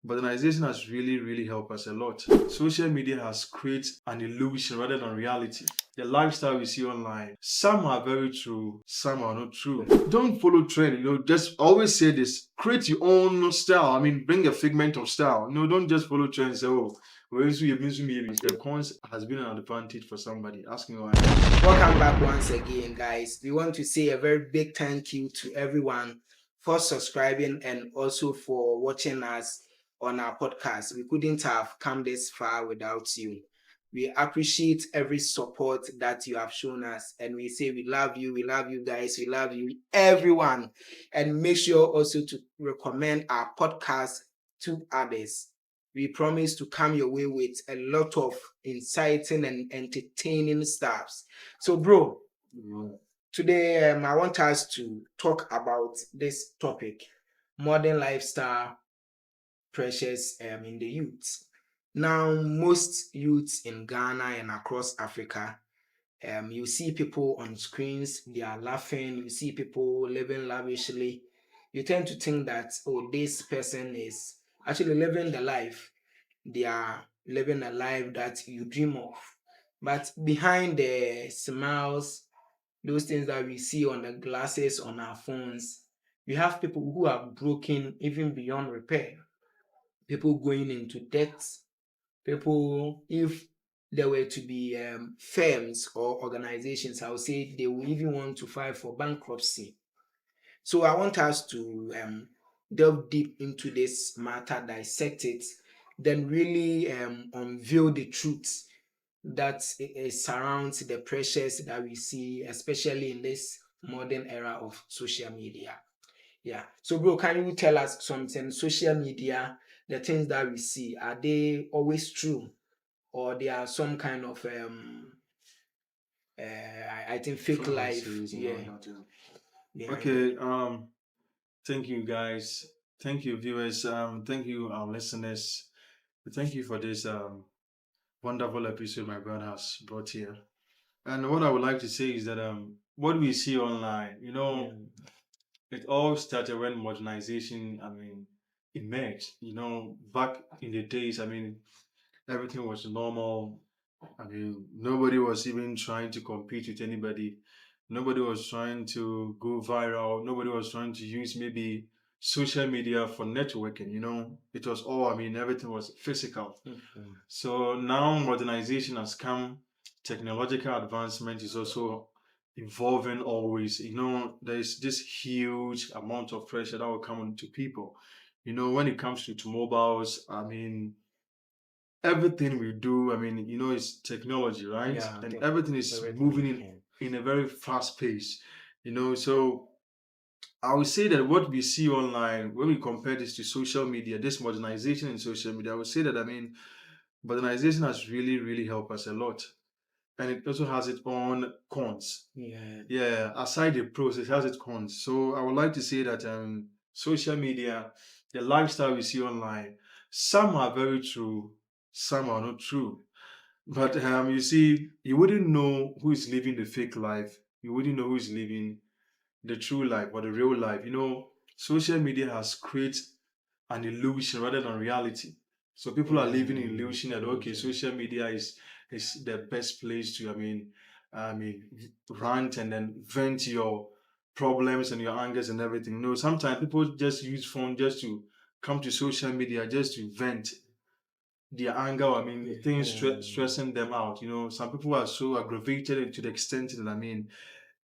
Modernization has really helped us a lot. Social media has created an illusion rather than reality. The lifestyle we see online, some are very true, some are not true. Don't follow trend, just always say this. Create your own style. Bring a figment of style. Don't just follow trend and say, oh, the cons has been an advantage for somebody. Asking why. Welcome back once again, guys. We want to say a very big thank you to everyone for subscribing and also for watching us on our podcast. We couldn't have come this far without you. We appreciate every support that you have shown us, and we say we love you guys, we love you, everyone. And make sure also to recommend our podcast to others. We promise to come your way with a lot of inciting and entertaining stuffs. So, bro, today I want us to talk about this topic: modern lifestyle pressures in the youth. Now, most youths in Ghana and across Africa, you see people on screens, they are laughing, you see people living lavishly. You tend to think that, oh, this person is actually living the life. They are living a life that you dream of. But behind the smiles, those things that we see on the glasses on our phones, we have people who are broken even beyond repair, people going into debt, people, if there were to be firms or organizations, I would say they will even want to file for bankruptcy. So I want us to delve deep into this matter, dissect it, then really unveil the truth that surrounds the pressures that we see, especially in this modern era of social media. Yeah. So, bro, can you tell us something? Social media, the things that we see, are they always true, or they are some kind of I think fake life? Yeah. Behind Okay. Thank you, guys. Thank you, viewers. Thank you, our listeners. Thank you for this wonderful episode my brother has brought here. And what I would like to say is that what we see online, it all started when modernization, emerged. Back in the days, everything was normal. Nobody was even trying to compete with anybody. Nobody was trying to go viral. Nobody was trying to use maybe social media for networking. It was all, everything was physical. So now modernization has come, technological advancement is also evolving always. There's this huge amount of pressure that will come onto people. When it comes to mobiles, everything we do, it's technology, right? Yeah, And everything is moving in a very fast pace. So I would say that what we see online, when we compare this to social media, this modernization in social media, I would say that modernization has really helped us a lot. And it also has its own cons. Yeah, aside the pros, it has its cons. So I would like to say that social media, the lifestyle we see online, some are very true, some are not true. But you see, you wouldn't know who is living the fake life. You wouldn't know who is living the true life or the real life. Social media has created an illusion rather than reality. So people are living in illusion that okay, social media is the best place to I mean rant and then vent your problems and your angers and everything. Sometimes people just use phone just to come to social media just to vent their anger. Things stressing them out. Some people are so aggravated to the extent that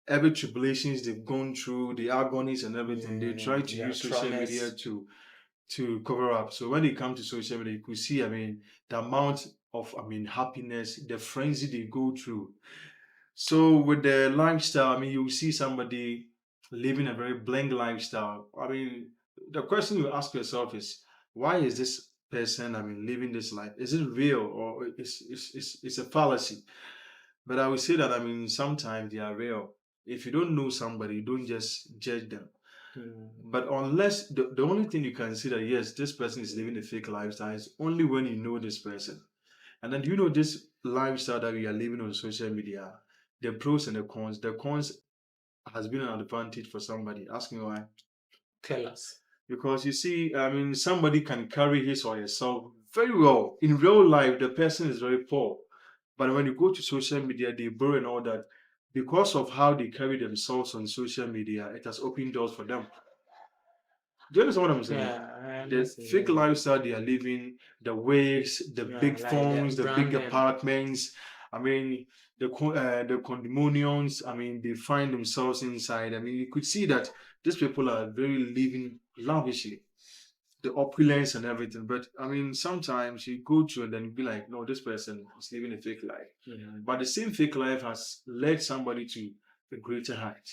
every tribulations they've gone through, the agonies and everything, they try to use social media to cover up. So when they come to social media, you could see, the amount of, happiness, the frenzy they go through. So with the lifestyle, you see somebody living a very blank lifestyle. The question you ask yourself is, why is this person, living this life? Is it real or it's a fallacy? But I would say that, sometimes they are real. If you don't know somebody, don't just judge them. But unless the only thing you can see that yes, this person is living a fake lifestyle is only when you know this person. And then this lifestyle that we are living on social media, the pros and the cons. The cons has been an advantage for somebody. Ask me why. Tell us. Because you see, I mean, somebody can carry his or herself very well. In real life, the person is very poor. But when you go to social media, they borrow and all that. Because of how they carry themselves on social media, it has opened doors for them. Do you understand what I'm saying? Yeah, I The understand. fake Yeah, lifestyle they are living, the wigs, the yeah, big like the phones, the big branding. apartments. I mean, the condominiums. I mean, they find themselves inside. I mean, you could see that these people are very living lavishly, the opulence and everything. But I mean, sometimes you go to and then you be like, no, this person is living a fake life. But the same fake life has led somebody to a greater height.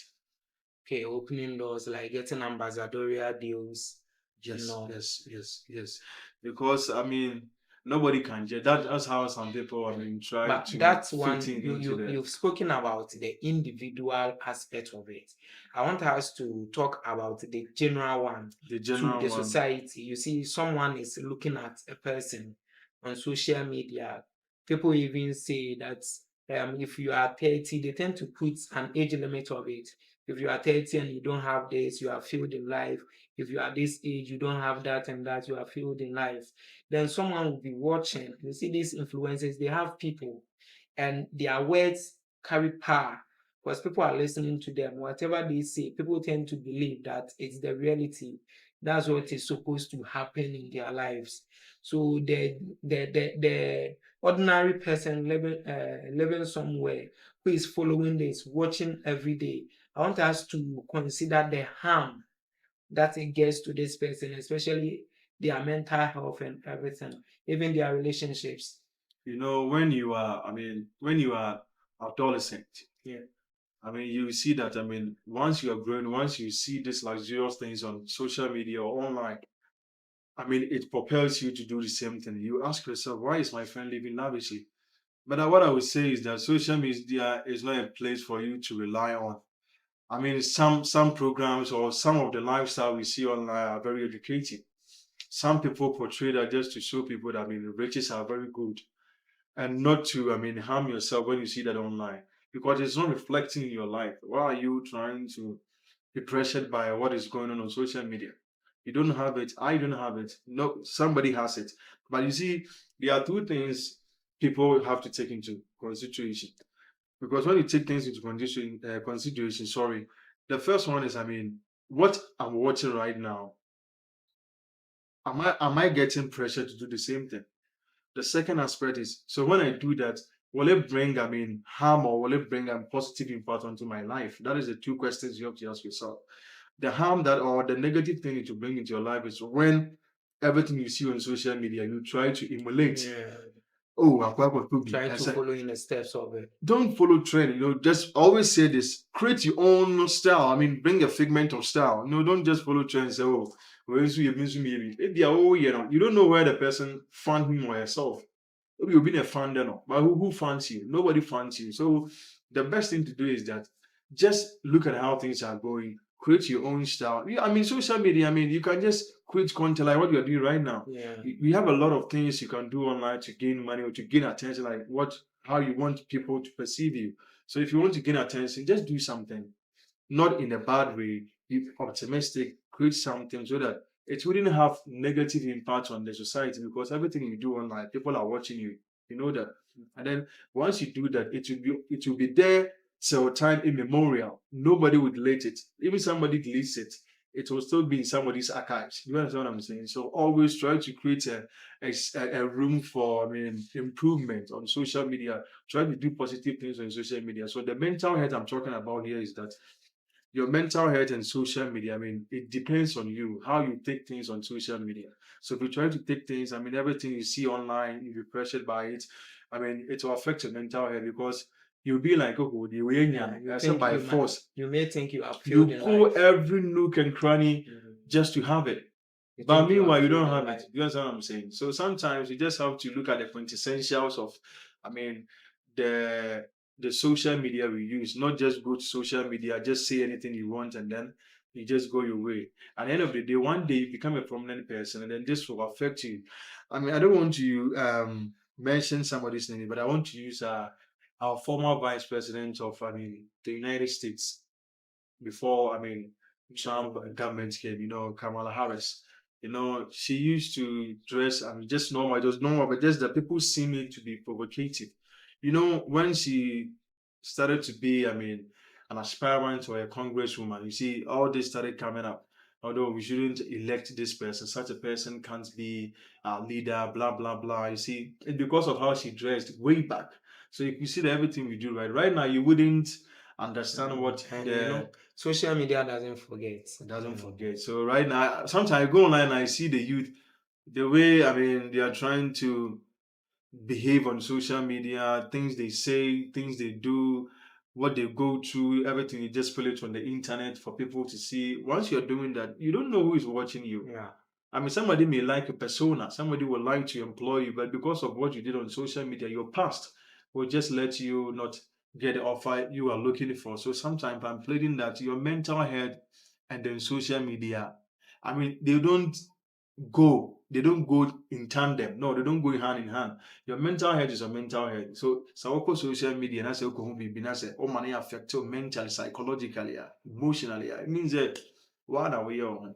Okay, opening doors, like getting ambassadorial deals and Yes, all. yes, yes, yes. Because I mean, nobody can judge. That's how some people, I mean, try But to that's fit one in you into you the you've spoken about the individual aspect of it. I want us to talk about the general one the to general the one. society. You see, someone is looking at a person on social media. People even say that if you are 30, they tend to put an age limit of it. If you are 30 and you don't have this, you are failed in life. If you are this age, you don't have that and that, you are failed in life. Then someone will be watching. You see, these influencers, they have people, and their words carry power because people are listening to them. Whatever they say, people tend to believe that it's the reality. That's what is supposed to happen in their lives. So the ordinary person living somewhere who is following this, watching every day, I want us to consider the harm that it gets to this person, especially their mental health and everything, even their relationships. You know, when you are, I mean, when you are adolescent, Yeah. I mean, you see that, I mean, once you are growing, once you see these luxurious things on social media or online, I mean, it propels you to do the same thing. You ask yourself, why is my friend living lavishly? But what I would say is that social media is not a place for you to rely on. I mean, some programs or some of the lifestyle we see online are very educating. Some people portray that just to show people that I mean riches are very good and not to I mean harm yourself when you see that online because it's not reflecting in your life. Why are you trying to be pressured by what is going on social media? You don't have it. I don't have it. No, somebody has it. But you see, there are two things people have to take into consideration. Because when you take things into consideration, sorry, the first one is, I mean, what I'm watching right now, am I getting pressure to do the same thing? The second aspect is, so when I do that, will it bring, I mean, harm or will it bring a positive impact onto my life? That is the two questions you have to ask yourself. The harm that or the negative thing it will bring into your life is when everything you see on social media, you try to emulate. Yeah. Oh, Akwakwa Tobi. Try I to said, follow in the steps of it. don't follow trend. You know, just always say this. Create your own style. I mean, bring a figment of style. No, don't just follow trend and say, oh, well, so maybe oh, you don't know where the person found him or herself. Maybe you've been a fan then, but who fans you? Nobody fans you. So the best thing to do is that just look at how things are going. Create your own style. I mean, social media. I mean, you can just create content like what you're doing right now. Yeah. We have a lot of things you can do online to gain money or to gain attention, like how you want people to perceive you. So if you want to gain attention, just do something not in a bad way, be optimistic, create something so that it wouldn't have negative impact on the society because everything you do online, people are watching you. You know that. And then once you do that, it will be there till time immemorial. Nobody would delete it. Even somebody deletes it, it will still be in somebody's archives. You understand what I'm saying? So always try to create a room for I mean improvement on social media. Try to do positive things on social media. So the mental health I'm talking about here is that your mental health and social media, I mean, it depends on you, how you take things on social media. So if you try to take things, I mean, everything you see online, if you're pressured by it, I mean, it will affect your mental health because you'll be like, oh, the way Yeah. You I said think by you might force, you may think you have failed you in go life. every nook and cranny Mhm. just to have it. You But think you meanwhile, have you failed don't in have it. life. You understand what I'm saying? So sometimes you just have to look at the quintessentials of, I mean, the the social media we use. Not just go to social media, just say anything you want, and then you just go your way. At the end of the day, one day you become a prominent person, and then this will affect you. I mean, I don't want to mention somebody's name, but I want to use our former vice president of, I mean, the United States before. I mean. Trump government came, Kamala Harris. She used to dress, I mean, just normal, but just that people seem it to be provocative. When she started to be, I mean, an aspirant or a congresswoman, you see, all this started coming up. Although we shouldn't elect this person, such a person can't be our leader, blah, blah, blah. You see, it's because of how she dressed way back. So you see that everything we do right now, you wouldn't understand what And the social media doesn't forget. doesn't forget. So right now, sometimes I go online and I see the youth, the way I mean they are trying to behave on social media, things they say, things they do, what they go through, everything you just put it on the internet for people to see. Once you're doing that, you don't know who is watching you. Yeah. I mean, somebody may like a persona, somebody will like to employ you, but because of what you did on social media, your past will just let you not get the offer you are looking for. So sometimes I'm pleading that your mental health and then social media, I mean, they don't go in tandem. No, they don't go hand in hand. Your mental health is your mental health. So social media and I say oh money affect you mentally, psychologically, emotionally. It means that what are we on?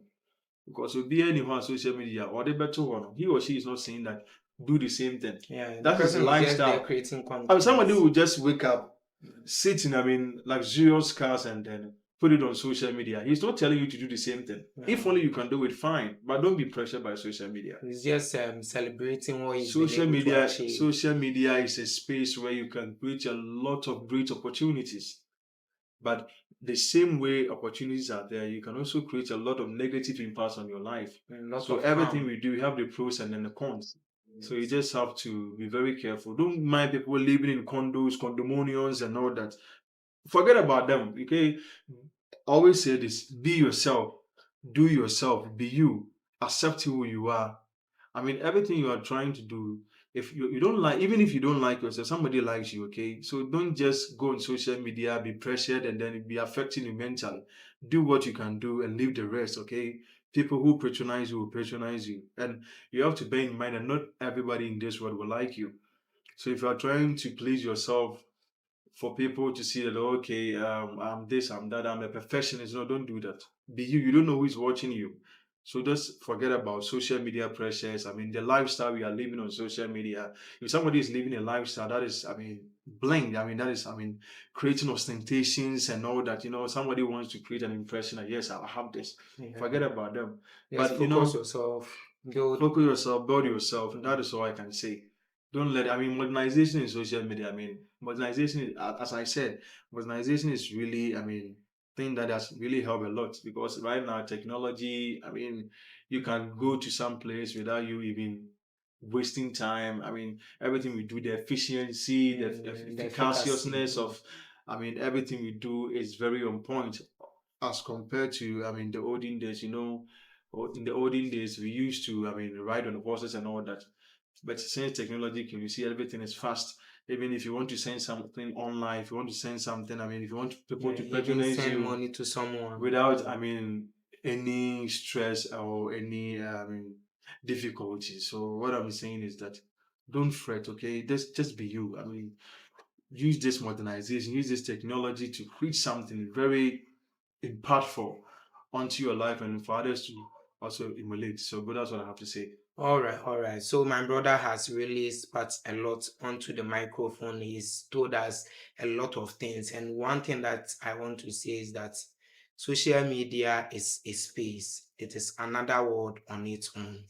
Because you'll be anyone on social media or the better one, he or she is not saying that do the same thing. Yeah, the That is person is just there lifestyle. creating I mean, content. somebody will just wake up, sit in, I mean, luxurious cars and then put it on social media. He's not telling you to do the same thing. If only you can do it, fine. But don't be pressured by social media. He's just celebrating what he's been Social able to media, achieve. social media is a space where you can create a lot of great opportunities. But the same way opportunities are there, you can also create a lot of negative impacts on your life. Lots So of everything harm. we do, we have the pros and then the cons. So you just have to be very careful. Don't mind people living in condos, condominiums, and all that. Forget about them. Okay. Always say this: be yourself, do yourself, be you, accept who you are. I mean, everything you are trying to do, if you don't like, even if you don't like yourself, somebody likes you, okay? So don't just go on social media, be pressured, and then it be affecting you mentally. Do what you can do and leave the rest, okay? People who patronize you will patronize you. And you have to bear in mind that not everybody in this world will like you. So if you are trying to please yourself, for people to see that okay, I'm this, I'm that, I'm a perfectionist. No, don't do that. Be you. You don't know who is watching you. So just forget about social media pressures. I mean, the lifestyle we are living on social media. If somebody is living a lifestyle that is, I mean, blind. I mean, that is, I mean, creating ostentations and all that. Somebody wants to create an impression that yes, I have this. Yeah. Forget about them. Just But focus yourself. focus yourself, build yourself. That is all I can say. Don't let. I mean, modernization in social media. I mean, modernization. As I said, modernization is really. I mean, thing that has really helped a lot because right now technology. I mean, you can go to some place without you even wasting time. I mean, everything we do, the efficiency, the efficaciousness of. I mean, everything we do is very on point as compared to. I mean, the olden days. In the olden days, we used to. I mean, ride on horses and all that. But since technology can you see everything is fast. Even if you want to send something online, if you want to send something, I mean, if you want people to Even patronize send you money to someone without, I mean, any stress or any, I mean, difficulty. So what I'm saying is that don't fret, okay? Just be you. I mean, use this modernization, use this technology to create something very impactful onto your life and for others to also emulate. So, but that's what I have to say. All right. So my brother has really spat a lot onto the microphone. He's told us a lot of things. And one thing that I want to say is that social media is a space. It is another world on its own.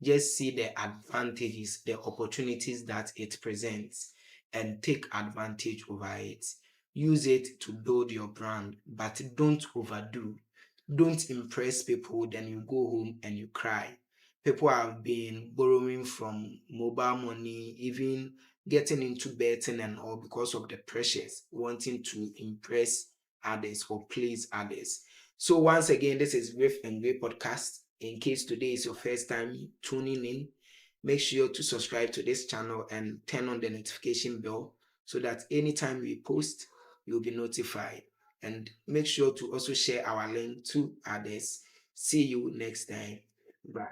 Just see the advantages, the opportunities that it presents, and take advantage over it. Use it to build your brand, but don't overdo. Don't impress people, then you go home and you cry. People have been borrowing from mobile money, even getting into betting and all because of the pressures, wanting to impress others or please others. So once again, this is Griph&Gray podcast. In case today is your first time tuning in, make sure to subscribe to this channel and turn on the notification bell so that anytime we post, you'll be notified. And make sure to also share our link to others. See you next time. Bye.